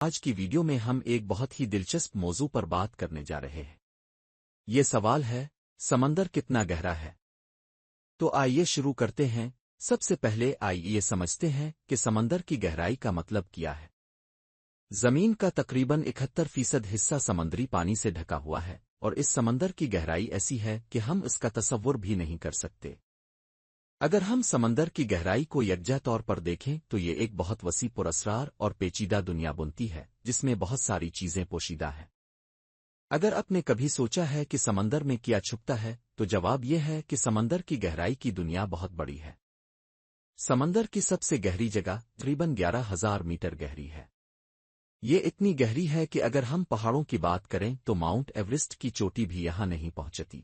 آج کی ویڈیو میں ہم ایک بہت ہی دلچسپ موضوع پر بات کرنے جا رہے ہیں۔ یہ سوال ہے، سمندر کتنا گہرا ہے؟ تو آئیے شروع کرتے ہیں۔ سب سے پہلے آئیے سمجھتے ہیں کہ سمندر کی گہرائی کا مطلب کیا ہے۔ زمین کا تقریباً 71% حصہ سمندری پانی سے ڈھکا ہوا ہے، اور اس سمندر کی گہرائی ایسی ہے کہ ہم اس کا تصور بھی نہیں کر سکتے۔ اگر ہم سمندر کی گہرائی کو یکجا طور پر دیکھیں تو یہ ایک بہت وسیع پراسرار اور پیچیدہ دنیا بنتی ہے جس میں بہت ساری چیزیں پوشیدہ ہیں۔ اگر آپ نے کبھی سوچا ہے کہ سمندر میں کیا چھپتا ہے تو جواب یہ ہے کہ سمندر کی گہرائی کی دنیا بہت بڑی ہے۔ سمندر کی سب سے گہری جگہ تقریباً 11,000 میٹر گہری ہے۔ یہ اتنی گہری ہے کہ اگر ہم پہاڑوں کی بات کریں تو ماؤنٹ ایورسٹ کی چوٹی بھی یہاں نہیں پہنچتی۔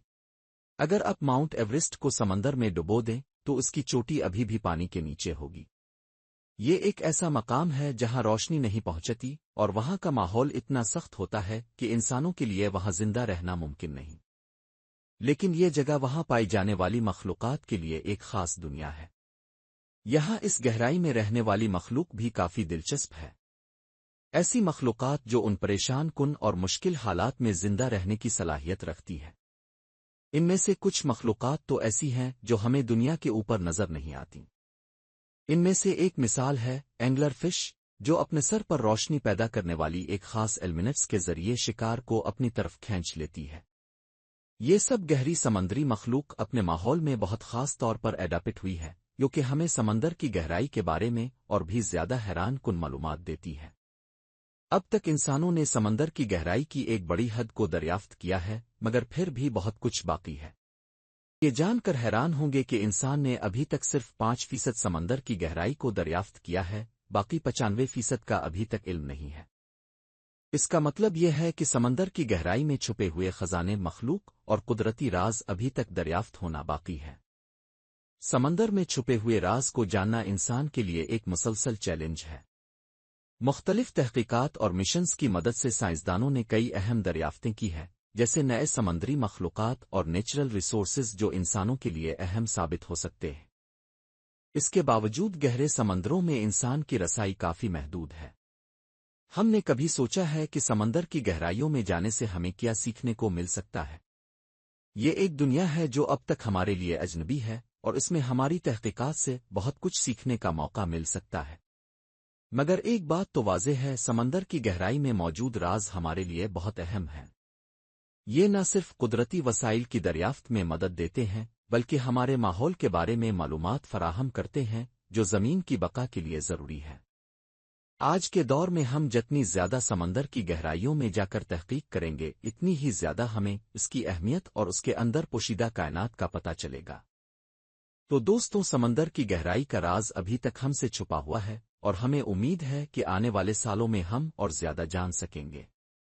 اگر آپ ماؤنٹ ایورسٹ کو سمندر میں ڈبو دیں تو اس کی چوٹی ابھی بھی پانی کے نیچے ہوگی۔ یہ ایک ایسا مقام ہے جہاں روشنی نہیں پہنچتی، اور وہاں کا ماحول اتنا سخت ہوتا ہے کہ انسانوں کے لیے وہاں زندہ رہنا ممکن نہیں۔ لیکن یہ جگہ وہاں پائی جانے والی مخلوقات کے لیے ایک خاص دنیا ہے۔ یہاں اس گہرائی میں رہنے والی مخلوق بھی کافی دلچسپ ہے۔ ایسی مخلوقات جو ان پریشان کن اور مشکل حالات میں زندہ رہنے کی صلاحیت رکھتی ہے۔ ان میں سے کچھ مخلوقات تو ایسی ہیں جو ہمیں دنیا کے اوپر نظر نہیں آتی۔ ان میں سے ایک مثال ہے اینگلر فش، جو اپنے سر پر روشنی پیدا کرنے والی ایک خاص ایلیمنٹس کے ذریعے شکار کو اپنی طرف کھینچ لیتی ہے۔ یہ سب گہری سمندری مخلوق اپنے ماحول میں بہت خاص طور پر ایڈاپٹ ہوئی ہے، جو کہ ہمیں سمندر کی گہرائی کے بارے میں اور بھی زیادہ حیران کن معلومات دیتی ہے۔ اب تک انسانوں نے سمندر کی گہرائی کی ایک بڑی حد کو دریافت کیا ہے، مگر پھر بھی بہت کچھ باقی ہے۔ یہ جان کر حیران ہوں گے کہ انسان نے ابھی تک صرف 5% سمندر کی گہرائی کو دریافت کیا ہے، باقی 95% کا ابھی تک علم نہیں ہے۔ اس کا مطلب یہ ہے کہ سمندر کی گہرائی میں چھپے ہوئے خزانے، مخلوق اور قدرتی راز ابھی تک دریافت ہونا باقی ہے۔ سمندر میں چھپے ہوئے راز کو جاننا انسان کے لیے ایک مسلسل چیلنج ہے۔ مختلف تحقیقات اور مشنز کی مدد سے سائنسدانوں نے کئی اہم دریافتیں کی ہیں، جیسے نئے سمندری مخلوقات اور نیچرل ریسورسز جو انسانوں کے لیے اہم ثابت ہو سکتے ہیں۔ اس کے باوجود گہرے سمندروں میں انسان کی رسائی کافی محدود ہے۔ ہم نے کبھی سوچا ہے کہ سمندر کی گہرائیوں میں جانے سے ہمیں کیا سیکھنے کو مل سکتا ہے؟ یہ ایک دنیا ہے جو اب تک ہمارے لیے اجنبی ہے، اور اس میں ہماری تحقیقات سے بہت کچھ سیکھنے کا موقع مل سکتا ہے۔ مگر ایک بات تو واضح ہے، سمندر کی گہرائی میں موجود راز ہمارے لیے بہت اہم ہیں۔ یہ نہ صرف قدرتی وسائل کی دریافت میں مدد دیتے ہیں، بلکہ ہمارے ماحول کے بارے میں معلومات فراہم کرتے ہیں جو زمین کی بقا کے لیے ضروری ہے۔ آج کے دور میں ہم جتنی زیادہ سمندر کی گہرائیوں میں جا کر تحقیق کریں گے، اتنی ہی زیادہ ہمیں اس کی اہمیت اور اس کے اندر پوشیدہ کائنات کا پتہ چلے گا۔ تو دوستوں، سمندر کی گہرائی کا راز ابھی تک ہم سے چھپا ہوا ہے، اور ہمیں امید ہے کہ آنے والے سالوں میں ہم اور زیادہ جان سکیں گے۔